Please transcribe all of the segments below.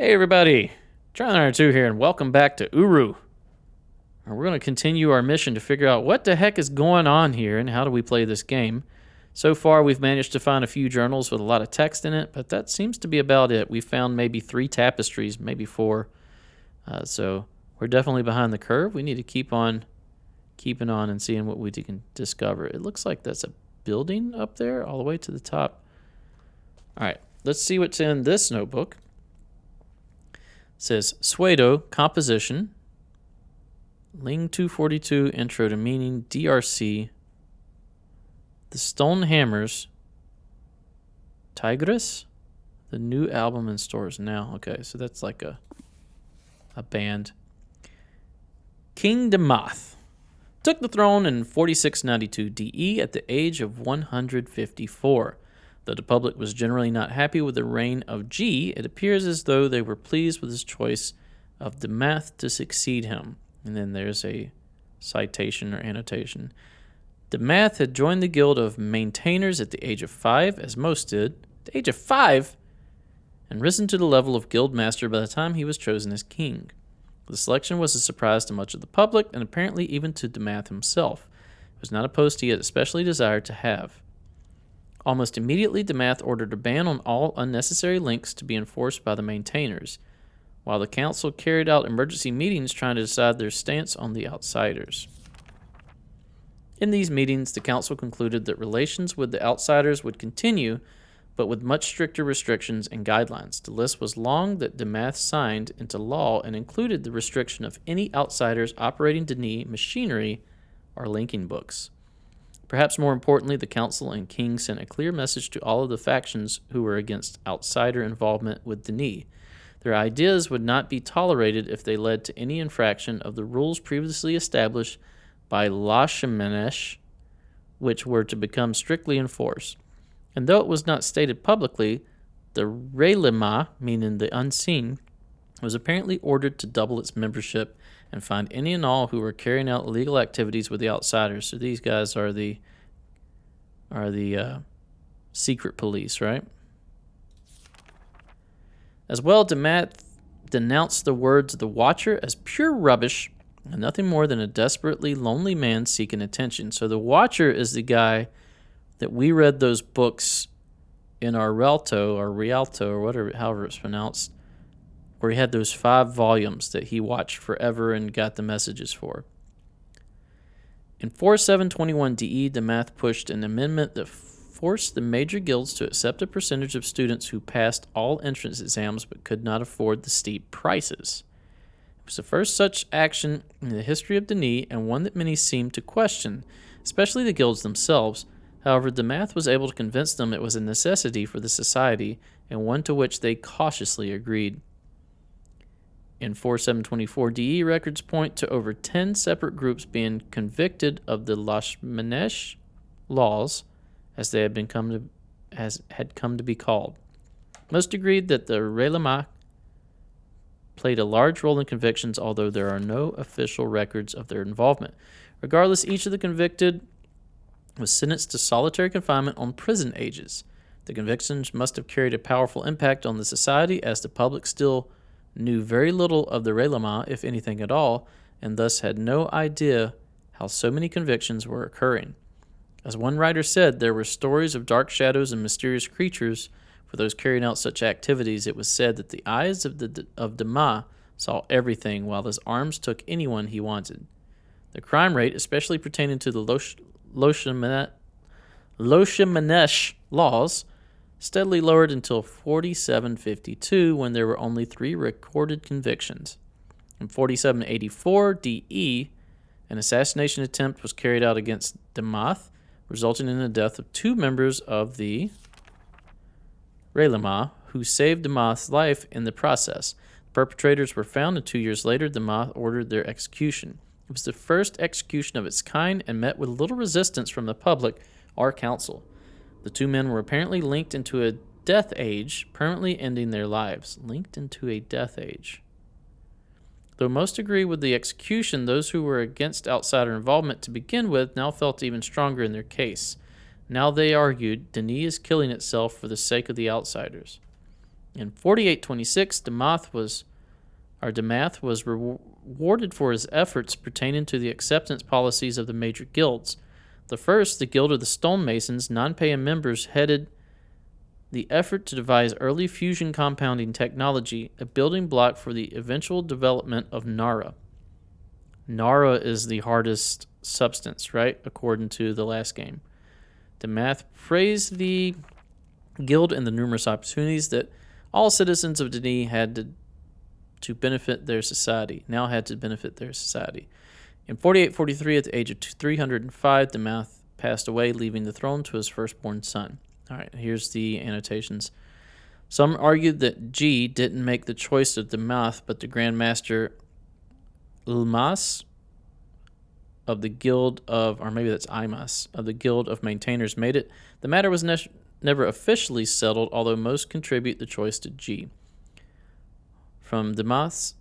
Hey everybody, Tryline2 here, and welcome back to Uru. We're going to continue our mission to figure out what the heck is going on here and how do we play this game. So far, we've managed to find a few journals with a lot of text in it, but that seems to be about it. We found maybe 3 tapestries, maybe 4. So we're definitely behind the curve. We need to keep on keeping on and seeing what we can discover. It looks like that's a building up there all the way to the top. All right, let's see what's in this notebook. It says Pseudo Composition, Ling 242 Intro to Meaning, DRC, The Stone Hammers, Tigris, the new album in stores now. Okay, so that's like a band. King Demoth took the throne in 4692 DE at the age of 154. Though the public was generally not happy with the reign of G, it appears as though they were pleased with his choice of Demoth to succeed him. And then there's a citation or annotation. Demoth had joined the Guild of Maintainers at the age of 5, as most did. At the age of 5? And risen to the level of Guild Master by the time he was chosen as king. The selection was a surprise to much of the public, and apparently even to Demoth himself. It was not a post he had especially desired to have. Almost immediately, Demoth ordered a ban on all unnecessary links to be enforced by the maintainers, while the council carried out emergency meetings trying to decide their stance on the outsiders. In these meetings, the council concluded that relations with the outsiders would continue, but with much stricter restrictions and guidelines. The list was long that Demoth signed into law and included the restriction of any outsiders operating Denis machinery or linking books. Perhaps more importantly, the council and king sent a clear message to all of the factions who were against outsider involvement with Denis. Their ideas would not be tolerated if they led to any infraction of the rules previously established by Lashamanesh, which were to become strictly enforced. And though it was not stated publicly, the Raylima, meaning the unseen, was apparently ordered to double its membership and find any and all who were carrying out illegal activities with the outsiders. So these guys are the secret police, right? As well, Demoth denounced the words of the Watcher as pure rubbish and nothing more than a desperately lonely man seeking attention. So the Watcher is the guy that we read those books in our Rialto or whatever, however it's pronounced, where he had those 5 volumes that he watched forever and got the messages for. In 4721 DE, Demoth pushed an amendment that forced the major guilds to accept a percentage of students who passed all entrance exams but could not afford the steep prices. It was the first such action in the history of Denis, and one that many seemed to question, especially the guilds themselves. However, Demoth was able to convince them it was a necessity for the society, and one to which they cautiously agreed. In 4724 DE, records point to over 10 separate groups being convicted of the Lashmanesh laws, as they had come to be called. Most agreed that the Raylima played a large role in convictions, although there are no official records of their involvement. Regardless, each of the convicted was sentenced to solitary confinement on prison ages. The convictions must have carried a powerful impact on the society, as the public still knew very little of the Raylima, if anything at all, and thus had no idea how so many convictions were occurring. As one writer said, there were stories of dark shadows and mysterious creatures. For those carrying out such activities, it was said that the eyes of Demoth saw everything, while his arms took anyone he wanted. The crime rate, especially pertaining to the Lashmanesh laws, steadily lowered until 4752, when there were only 3 recorded convictions. In 4784 DE, an assassination attempt was carried out against Demoth, resulting in the death of 2 members of the Raylima, who saved Demoth's life in the process. The perpetrators were found, and 2 years later, Demoth ordered their execution. It was the first execution of its kind and met with little resistance from the public or council. The 2 men were apparently linked into a death age, permanently ending their lives. Linked into a death age. Though most agree with the execution, those who were against outsider involvement to begin with now felt even stronger in their case. Now they argued Denis is killing itself for the sake of the outsiders. In 4826, Damath was rewarded for his efforts pertaining to the acceptance policies of the major guilds. The first, the Guild of the Stonemasons, non-paying members headed the effort to devise early fusion compounding technology, a building block for the eventual development of Nara. Nara is the hardest substance, right? According to the last game. Damath praised the guild and the numerous opportunities that all citizens of Denis had to benefit their society. In 4843, at the age of 305, Damath passed away, leaving the throne to his firstborn son. All right, here's the annotations. Some argued that G didn't make the choice of Damath, but the Grand Master Ilmas of the Guild of, or maybe that's Imas, of the Guild of Maintainers made it. The matter was never officially settled, although most contribute the choice to G. From Damath's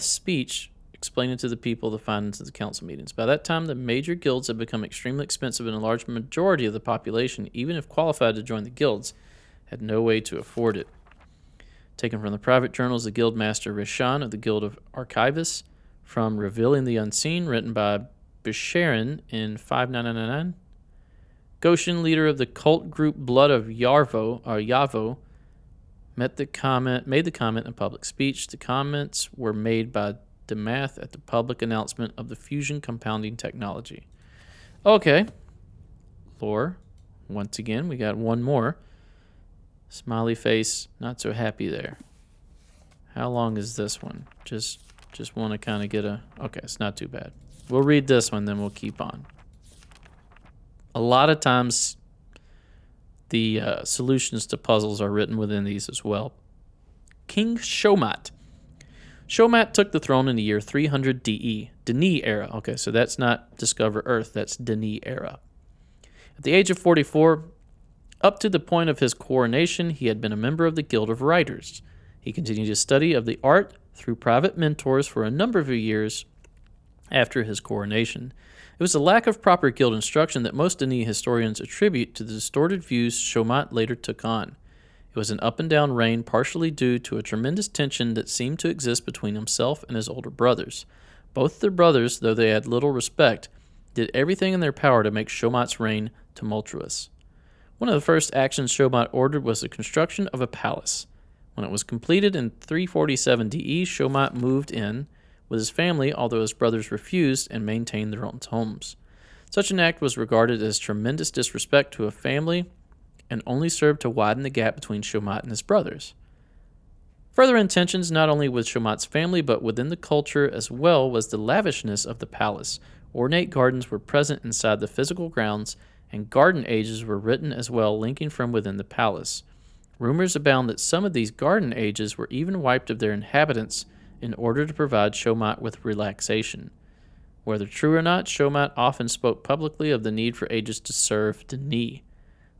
speech explaining to the people the findings of the council meetings. By that time, the major guilds had become extremely expensive, and a large majority of the population, even if qualified to join the guilds, had no way to afford it. Taken from the private journals, the guild master Rishan of the Guild of Archivists, from Revealing the Unseen, written by Bisharin in 5999. Goshen, leader of the cult group Blood of Yavo, made the comment in a public speech. The comments were made by Damath at the public announcement of the fusion compounding technology. Okay. Lore. Once again, we got one more. Smiley face, not so happy there. How long is this one? Just want to kind of get a... Okay, it's not too bad. We'll read this one, then we'll keep on. A lot of times, the solutions to puzzles are written within these as well. King Shomat. Shomat took the throne in the year 300 DE. Denis era. Okay, so that's not Discover Earth. That's Denis era. At the age of 44, up to the point of his coronation, he had been a member of the Guild of Writers. He continued his study of the art through private mentors for a number of years after his coronation. It was a lack of proper guild instruction that most Denis historians attribute to the distorted views Shomat later took on. It was an up-and-down reign, partially due to a tremendous tension that seemed to exist between himself and his older brothers. Both their brothers, though they had little respect, did everything in their power to make Shomat's reign tumultuous. One of the first actions Shomat ordered was the construction of a palace. When it was completed in 347 DE, Shomat moved in with his family, although his brothers refused and maintained their own homes. Such an act was regarded as tremendous disrespect to a family and only served to widen the gap between Shomat and his brothers. Further intentions, not only with Shomat's family but within the culture as well, was the lavishness of the palace. Ornate gardens were present inside the physical grounds, and garden ages were written as well, linking from within the palace. Rumors abound that some of these garden ages were even wiped of their inhabitants in order to provide Shomat with relaxation. Whether true or not, Shomat often spoke publicly of the need for ages to serve Denis.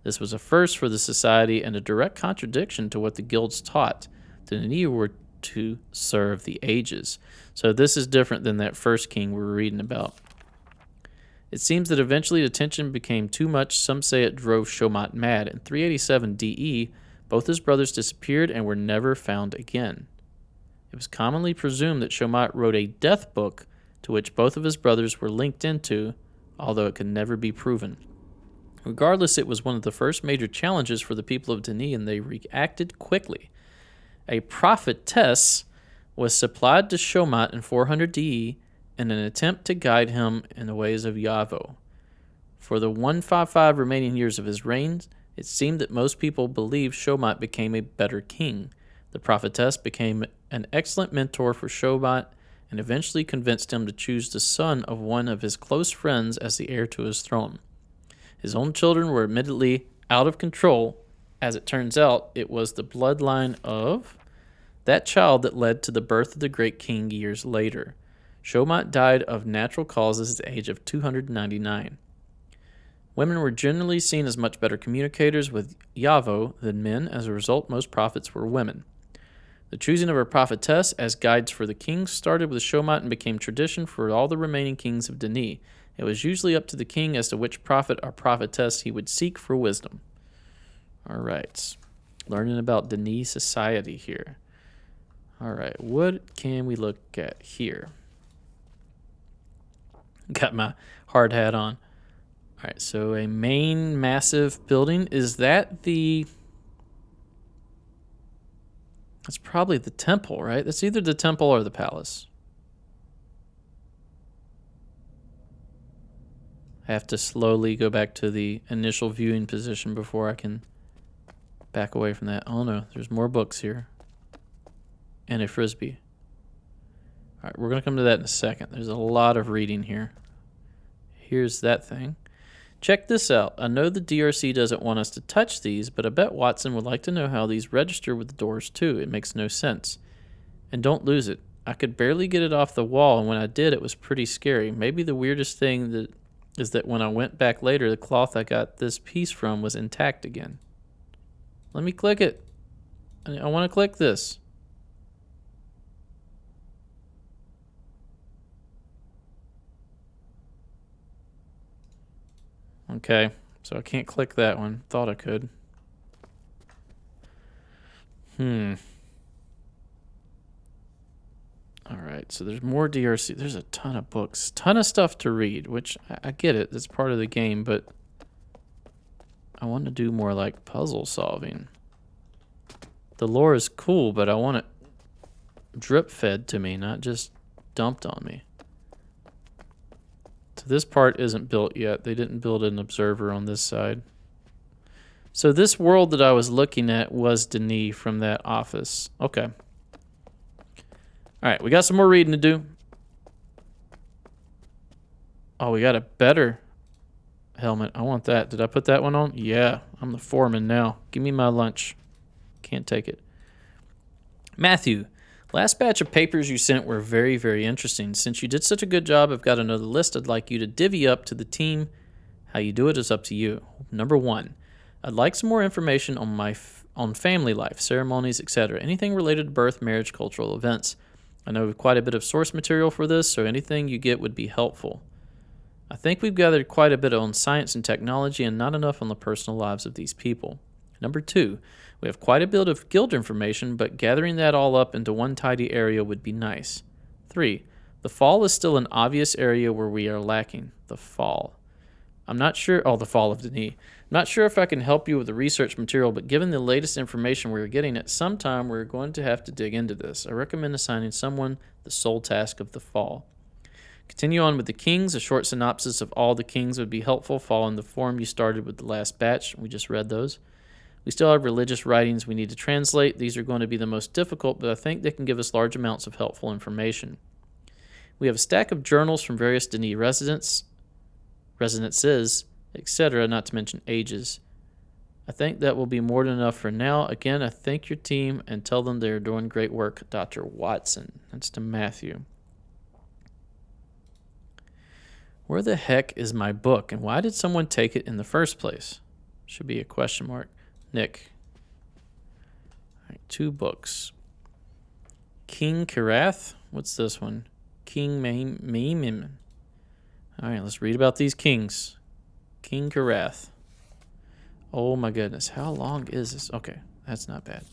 This was a first for the society and a direct contradiction to what the guilds taught. The Denis were to serve the ages. So this is different than that first king we were reading about. It seems that eventually the tension became too much. Some say it drove Shomat mad. In 387 DE, both his brothers disappeared and were never found again. It was commonly presumed that Shomat wrote a death book to which both of his brothers were linked into, although it could never be proven. Regardless, it was one of the first major challenges for the people of Denis, and they reacted quickly. A prophetess was supplied to Shomat in 400 DE in an attempt to guide him in the ways of Yavo. For the 155 remaining years of his reign, it seemed that most people believed Shomat became a better king. The prophetess became an excellent mentor for Shomat and eventually convinced him to choose the son of one of his close friends as the heir to his throne. His own children were admittedly out of control. As it turns out, it was the bloodline of that child that led to the birth of the great king years later. Shomat died of natural causes at the age of 299. Women were generally seen as much better communicators with Yavo than men. As a result, most prophets were women. The choosing of a prophetess as guides for the kings started with Shomat and became tradition for all the remaining kings of Denis. It was usually up to the king as to which prophet or prophetess he would seek for wisdom. All right. Learning about Denis society here. All right, what can we look at here? Got my hard hat on. All right, so a main massive building. Is that the... That's probably the temple, right? That's either the temple or the palace. I have to slowly go back to the initial viewing position before I can back away from that. Oh no, there's more books here. And a frisbee. All right, we're going to come to that in a second. There's a lot of reading here. Here's that thing. Check this out. I know the DRC doesn't want us to touch these, but I bet Watson would like to know how these register with the doors too. It makes no sense. And don't lose it. I could barely get it off the wall, and when I did, it was pretty scary. Maybe the weirdest thing is that when I went back later, the cloth I got this piece from was intact again. Let me click it. I want to click this. Okay, so I can't click that one. Thought I could. All right, so there's more DRC. There's a ton of books, ton of stuff to read, which I get it. That's part of the game, but I want to do more like puzzle solving. The lore is cool, but I want it drip fed to me, not just dumped on me. So this part isn't built yet. They didn't build an observer on this side. So this world that I was looking at was Denis from that office. Okay. All right, we got some more reading to do. Oh, we got a better helmet. I want that. Did I put that one on? Yeah, I'm the foreman now. Give me my lunch. Can't take it. Matthew, last batch of papers you sent were very, very interesting. Since you did such a good job, I've got another list I'd like you to divvy up to the team. How you do it is up to you. Number 1, I'd like some more information on family life, ceremonies, etc. Anything related to birth, marriage, cultural events. I know quite a bit of source material for this, so anything you get would be helpful. I think we've gathered quite a bit on science and technology and not enough on the personal lives of these people. Number 2, we have quite a bit of guild information, but gathering that all up into one tidy area would be nice. 3, the fall is still an obvious area where we are lacking. The fall. I'm not sure... Oh, the fall of Denis. I'm not sure if I can help you with the research material, but given the latest information we're getting, at some time we're going to have to dig into this. I recommend assigning someone the sole task of the fall. Continue on with the kings. A short synopsis of all the kings would be helpful, following the form you started with the last batch. We just read those. We still have religious writings we need to translate. These are going to be the most difficult, but I think they can give us large amounts of helpful information. We have a stack of journals from various Denis residences, etc., not to mention ages. I think that will be more than enough for now. Again, I thank your team and tell them they are doing great work. Dr. Watson. That's to Matthew. Where the heck is my book, and why did someone take it in the first place? Should be a question mark. Nick. All right, 2 books. King Korath. What's this one? King Maimim. All right, let's read about these kings. King Korath. Oh my goodness, how long is this? Okay, that's not bad.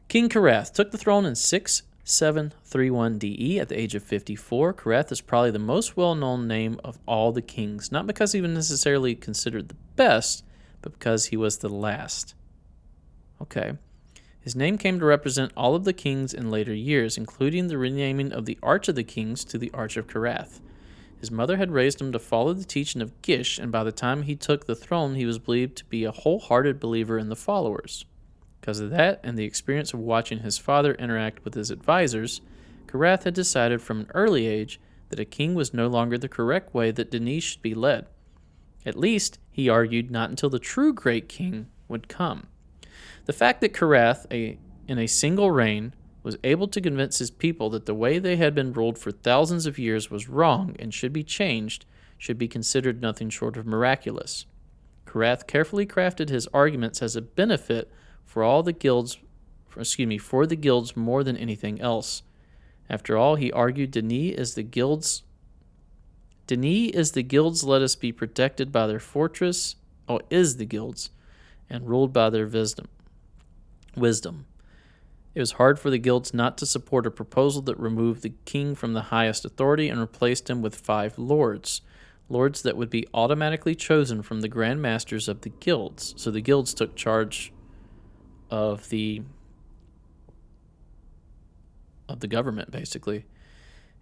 King Korath took the throne in 6731 DE at the age of 54. Korath is probably the most well-known name of all the kings, not because he was necessarily considered the best, but because he was the last. Okay. His name came to represent all of the kings in later years, including the renaming of the Arch of the Kings to the Arch of Korath. His mother had raised him to follow the teaching of Gish, and by the time he took the throne, he was believed to be a wholehearted believer in the followers. Because of that, and the experience of watching his father interact with his advisors, Korath had decided from an early age that a king was no longer the correct way that Denis should be led. At least, he argued, not until the true great king would come. The fact that Korath, in a single reign, was able to convince his people that the way they had been ruled for thousands of years was wrong and should be changed should be considered nothing short of miraculous. Korath carefully crafted his arguments as a benefit for the guilds more than anything else. After all, he argued, Denis is the guilds let us be protected by their fortress, is the guilds, and ruled by their wisdom. It was hard for the guilds not to support a proposal that removed the king from the highest authority and replaced him with 5 lords that would be automatically chosen from the grand masters of the guilds. So the guilds took charge of the government, basically.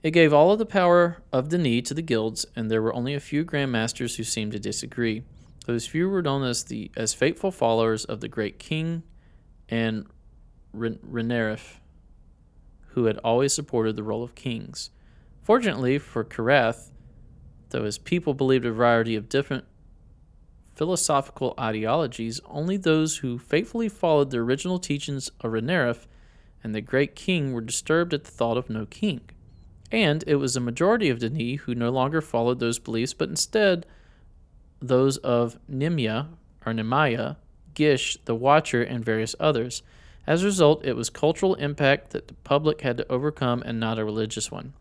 It gave all of the power of Denis to the guilds, and there were only a few grand masters who seemed to disagree. Those few were known as faithful followers of the great king and Renerif, who had always supported the role of kings. Fortunately for Korath, though his people believed a variety of different philosophical ideologies, only those who faithfully followed the original teachings of Renerif and the great king were disturbed at the thought of no king. And it was a majority of Denis who no longer followed those beliefs, but instead those of Nehemiah, Gish, the Watcher, and various others. As a result, it was cultural impact that the public had to overcome and not a religious one.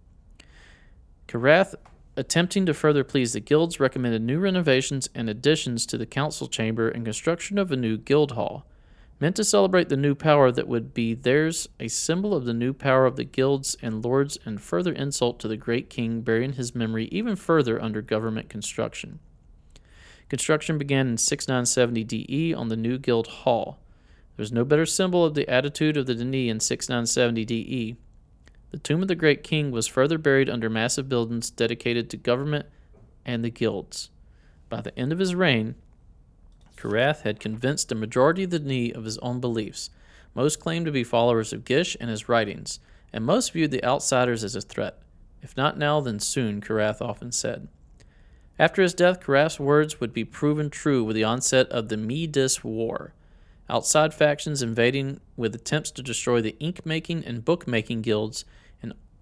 Korath, attempting to further please the guilds, recommended new renovations and additions to the council chamber and construction of a new guild hall, meant to celebrate the new power that would be theirs, a symbol of the new power of the guilds and lords, and further insult to the great king, burying his memory even further under government construction. Construction began in 6970 DE on the new guild hall. There was no better symbol of the attitude of the Denis in 6970 DE. The tomb of the great king was further buried under massive buildings dedicated to government and the guilds. By the end of his reign, Korath had convinced a majority of the Denis of his own beliefs. Most claimed to be followers of Gish and his writings, and most viewed the outsiders as a threat. If not now, then soon, Korath often said. After his death, Korath's words would be proven true with the onset of the Medis War. Outside factions invading with attempts to destroy the ink-making and book-making guilds,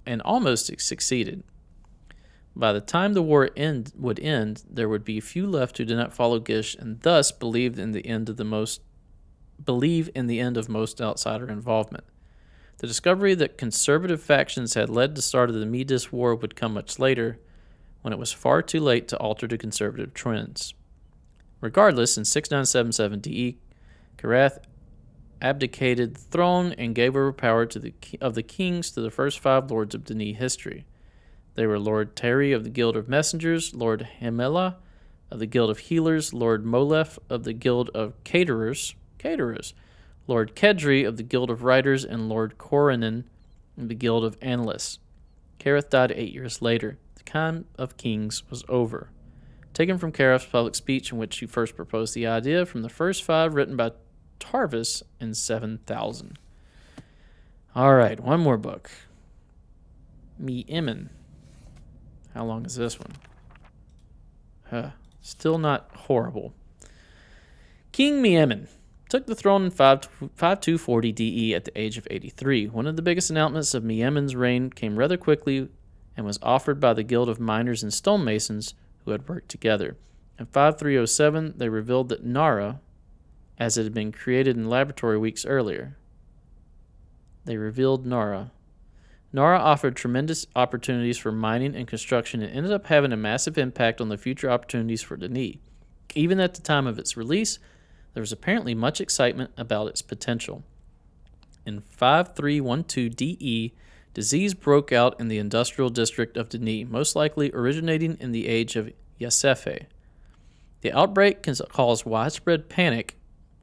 and almost succeeded. By the time the war would end, there would be few left who did not follow Gish and thus believe in the end of most outsider involvement. The discovery that conservative factions had led to the start of the Medis War would come much later, when it was far too late to alter the conservative trends. Regardless, in 6977 DE, Korath abdicated the throne and gave over power of the kings to the first 5 lords of Denis history. They were Lord Terry of the Guild of Messengers, Lord Hemela of the Guild of Healers, Lord Molef of the Guild of Caterers, Lord Kedri of the Guild of Writers, and Lord Coronin of the Guild of Analysts. Korath died 8 years later. The time of kings was over. Taken from Korath's public speech in which he first proposed the idea from the first 5 written by Tarvis in 7000. All right, one more book. Meemen. How long is this one? Still not horrible. King Meemen took the throne in 5240 DE at the age of 83. One of the biggest announcements of Meemen's reign came rather quickly and was offered by the Guild of Miners and Stonemasons who had worked together. In 5307, they revealed that Nara, as it had been created in laboratory weeks earlier. They revealed Nara. Nara offered tremendous opportunities for mining and construction and ended up having a massive impact on the future opportunities for Denis. Even at the time of its release, there was apparently much excitement about its potential. In 5312 DE, disease broke out in the industrial district of Denis, most likely originating in the age of Yasefe. The outbreak caused widespread panic,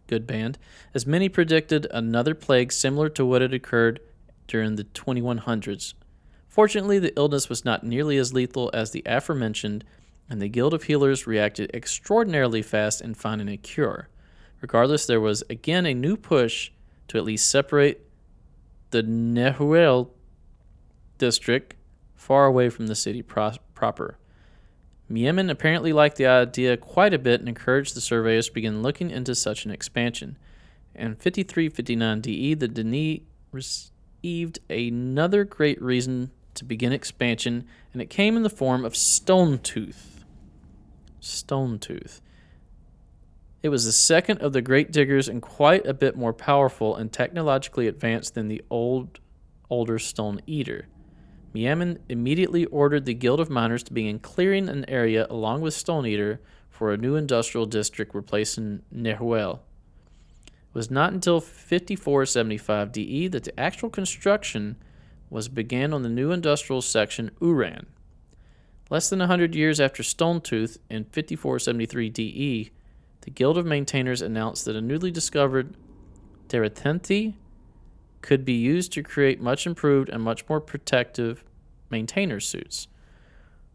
good band, as many predicted another plague similar to what had occurred during the 2100s. Fortunately, the illness was not nearly as lethal as the aforementioned, and the Guild of Healers reacted extraordinarily fast in finding a cure. Regardless, there was again a new push to at least separate the Nehuel district far away from the city proper. Meemen apparently liked the idea quite a bit and encouraged the surveyors to begin looking into such an expansion. In 5359 DE, the Denis received another great reason to begin expansion, and it came in the form of Stonetooth. Stonetooth. It was the second of the great diggers and quite a bit more powerful and technologically advanced than the older Stone Eater. Meemen immediately ordered the Guild of Miners to begin clearing an area along with Stone Eater for a new industrial district replacing Nehuel. It was not until 5475 DE that the actual construction was began on the new industrial section Uran. Less than 100 years after Stonetooth, in 5473 DE, the Guild of Maintainers announced that a newly discovered Terathenthi could be used to create much improved and much more protective maintainer suits.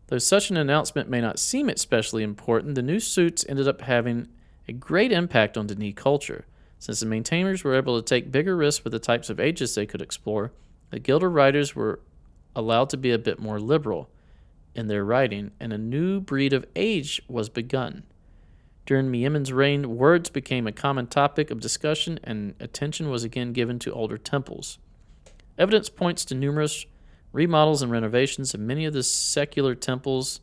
Though such an announcement may not seem especially important, the new suits ended up having a great impact on Denis culture. Since the maintainers were able to take bigger risks with the types of ages they could explore, the Guild of Writers were allowed to be a bit more liberal in their writing, and a new breed of age was begun. During Miemen's reign, words became a common topic of discussion, and attention was again given to older temples. Evidence points to numerous remodels and renovations of many of the secular temples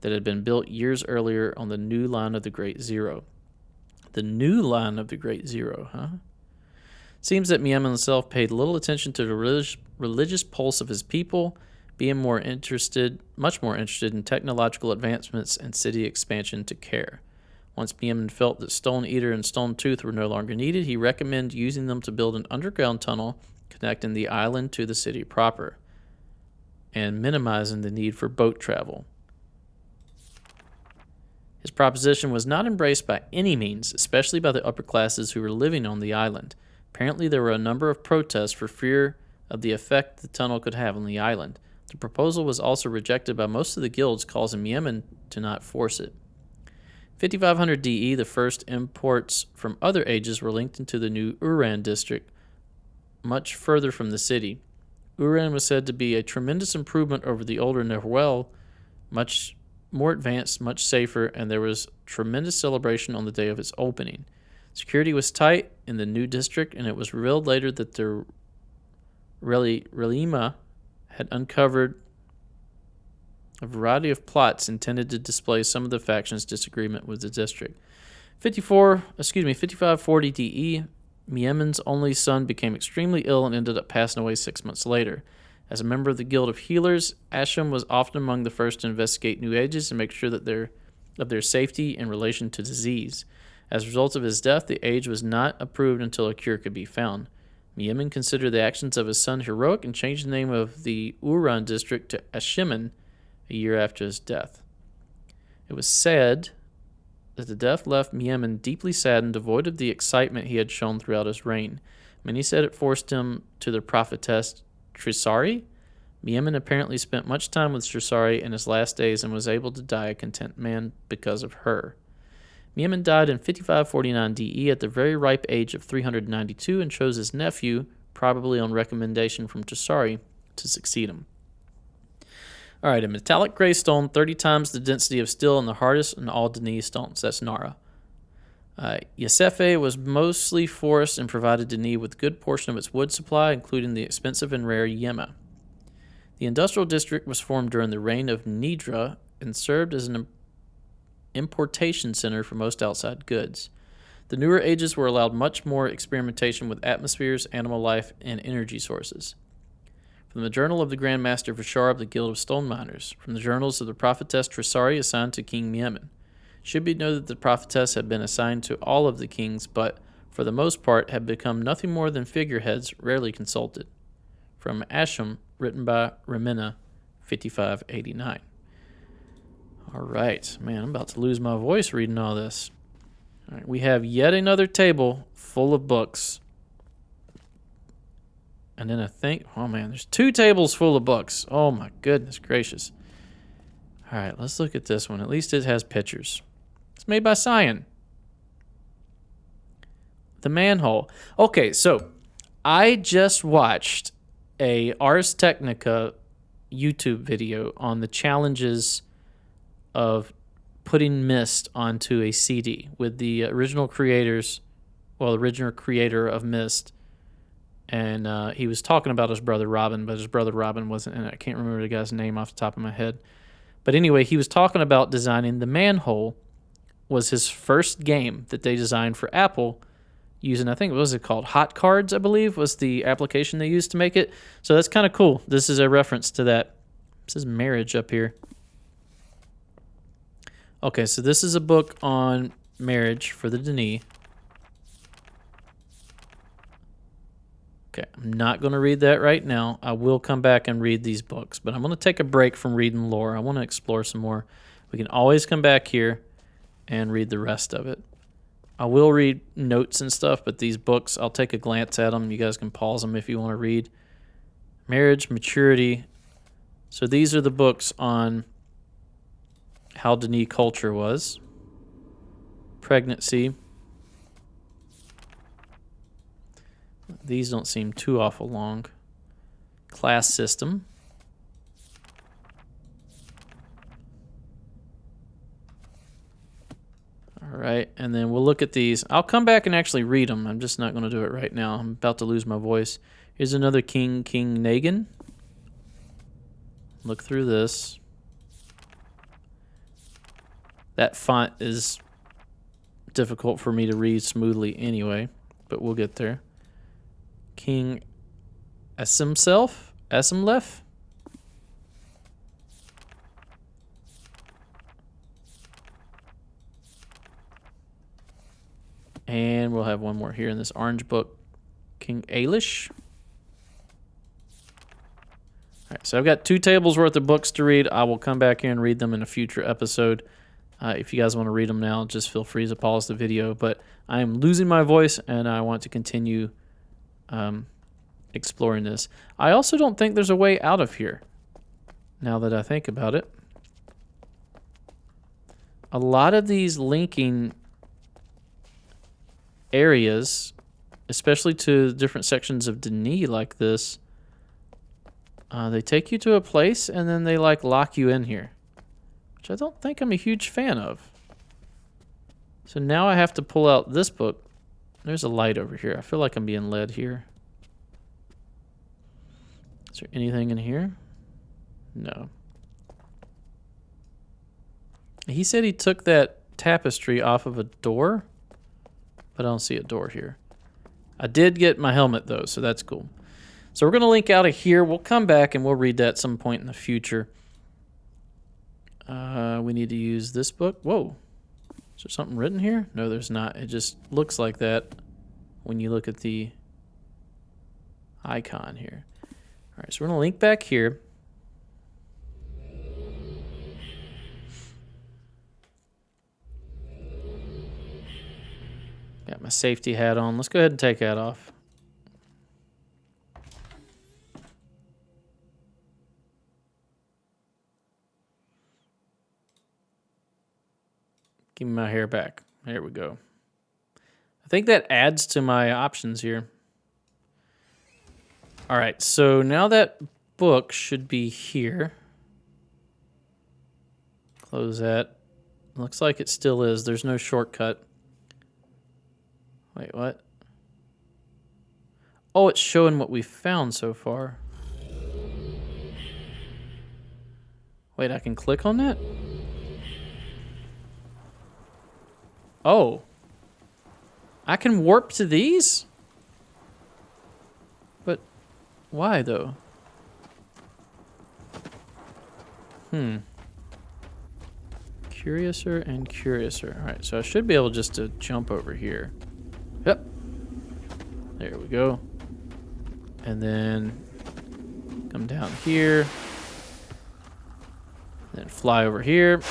that had been built years earlier on the new line of the Great Zero. The new line of the Great Zero, huh? Seems that Miemen himself paid little attention to the religious pulse of his people, being much more interested in technological advancements and city expansion to care. Once Miemen felt that Stone Eater and Stone Tooth were no longer needed, he recommended using them to build an underground tunnel connecting the island to the city proper and minimizing the need for boat travel. His proposition was not embraced by any means, especially by the upper classes who were living on the island. Apparently, there were a number of protests for fear of the effect the tunnel could have on the island. The proposal was also rejected by most of the guilds, causing Miemen to not force it. 5500 DE, the first imports from other ages were linked into the new Uran district, much further from the city. Uran was said to be a tremendous improvement over the older Nehuel, much more advanced, much safer, and there was tremendous celebration on the day of its opening. Security was tight in the new district, and it was revealed later that the Relima had uncovered a variety of plots intended to display some of the factions' disagreement with the district. 5540 DE, Miemen's only son became extremely ill and ended up passing away 6 months later. As a member of the Guild of Healers, Asham was often among the first to investigate new ages and make sure that their safety in relation to disease. As a result of his death, the age was not approved until a cure could be found. Miemen considered the actions of his son heroic and changed the name of the Uran district to Ashimen a year after his death. It was said that the death left Miemen deeply saddened, devoid of the excitement he had shown throughout his reign. Many said it forced him to the prophetess Trisari. Miemen apparently spent much time with Trisari in his last days and was able to die a content man because of her. Miemen died in 5549 DE at the very ripe age of 392 and chose his nephew, probably on recommendation from Trisari, to succeed him. All right, a metallic greystone, 30 times the density of steel and the hardest in all Denis stones. That's Nara. Yosefe was mostly forest and provided Denis with a good portion of its wood supply, including the expensive and rare Yema. The industrial district was formed during the reign of Nidra and served as an importation center for most outside goods. The newer ages were allowed much more experimentation with atmospheres, animal life, and energy sources. From the Journal of the Grand Master Vishar of the Guild of Stone Miners. From the Journals of the Prophetess Trisari assigned to King Miemen. It should be noted that the prophetess had been assigned to all of the kings, but for the most part had become nothing more than figureheads rarely consulted. From Asham, written by Remina, 5589. All right, man, I'm about to lose my voice reading all this. All right, we have yet another table full of books. And then I think, oh man, there's 2 tables full of books. Oh my goodness gracious. All right, let's look at this one. At least it has pictures. It's made by Cyan. The Manhole. Okay, so I just watched a Ars Technica YouTube video on the challenges of putting Myst onto a CD with the original creators, well, the original creator of Myst. And he was talking about his brother Robin, but his brother Robin wasn't in it. I can't remember the guy's name off the top of my head. But anyway, he was talking about designing the Manhole. Was his first game that they designed for Apple using, I think, what was it called? Hot Cards, I believe, was the application they used to make it. So that's kind of cool. This is a reference to that. It says marriage up here. Okay, so this is a book on marriage for the Denis. Okay, I'm not going to read that right now. I will come back and read these books, but I'm going to take a break from reading lore. I want to explore some more. We can always come back here and read the rest of it. I will read notes and stuff, but these books, I'll take a glance at them. You guys can pause them if you want to read. Marriage, maturity. So these are the books on how Denis culture was. Pregnancy. These don't seem too awful long. Class system. All right, and then we'll look at these. I'll come back and actually read them. I'm just not going to do it right now. I'm about to lose my voice. Here's another King Nagan. Look through this. That font is difficult for me to read smoothly anyway, but we'll get there. King Asimlef. And we'll have one more here in this orange book. King Ailish. All right, so I've got 2 tables worth of books to read. I will come back here and read them in a future episode. If you guys want to read them now, just feel free to pause the video. But I am losing my voice, and I want to continue exploring this. I also don't think there's a way out of here, now that I think about it. A lot of these linking areas, especially to different sections of Denis like this, they take you to a place and then they like lock you in here, which I don't think I'm a huge fan of. So now I have to pull out this book. There's a light over here. I feel like I'm being led here. Is there anything in here? No. He said he took that tapestry off of a door, but I don't see a door here. I did get my helmet, though, so that's cool. So we're going to link out of here. We'll come back and we'll read that at some point in the future. We need to use this book. Whoa. Is there something written here? No, there's not. It just looks like that when you look at the icon here. All right, so we're going to link back here. Got my safety hat on. Let's go ahead and take that off. Give me my hair back. There we go. I think that adds to my options here. All right, so now that book should be here. Close that. Looks like it still is. There's no shortcut. Wait, what? Oh, it's showing what we found so far. Wait, I can click on that? Oh. I can warp to these? But why, though? Curiouser and curiouser. All right, so I should be able just to jump over here. Yep. There we go. And then come down here. Then fly over here.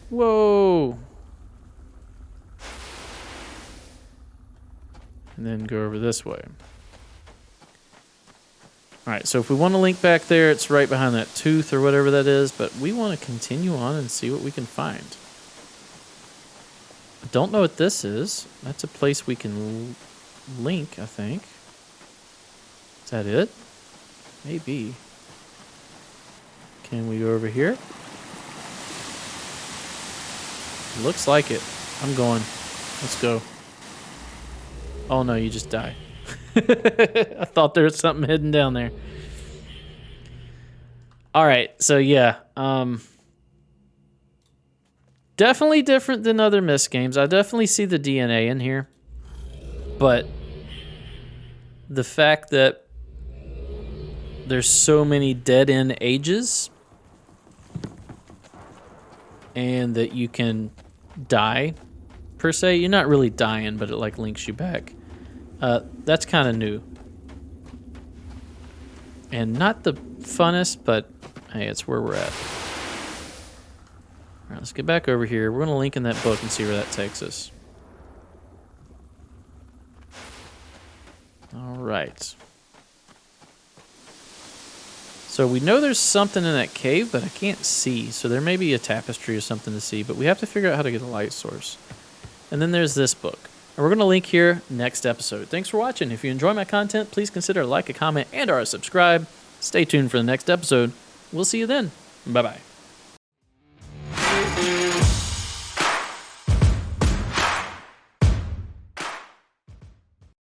Whoa. And then go over this way. All right, so if we want to link back there, it's right behind that tooth or whatever that is, but we want to continue on and see what we can find. I don't know what this is. That's a place we can link, I think. Is that it? Maybe. Can we go over here? Looks like it. I'm going. Let's go. Oh no, you just die. I thought there was something hidden down there. All right, so yeah. Definitely different than other Myst games. I definitely see the DNA in here. But the fact that there's so many dead-end ages and that you can die, per se. You're not really dying, but it like links you back. That's kind of new. And not the funnest, but hey, it's where we're at. All right, let's get back over here. We're going to link in that book and see where that takes us. All right. So we know there's something in that cave, but I can't see. So there may be a tapestry or something to see, but we have to figure out how to get a light source. And then there's this book. And we're going to link here next episode. Thanks for watching. If you enjoy my content, please consider a like, a comment, and or a subscribe. Stay tuned for the next episode. We'll see you then. Bye-bye.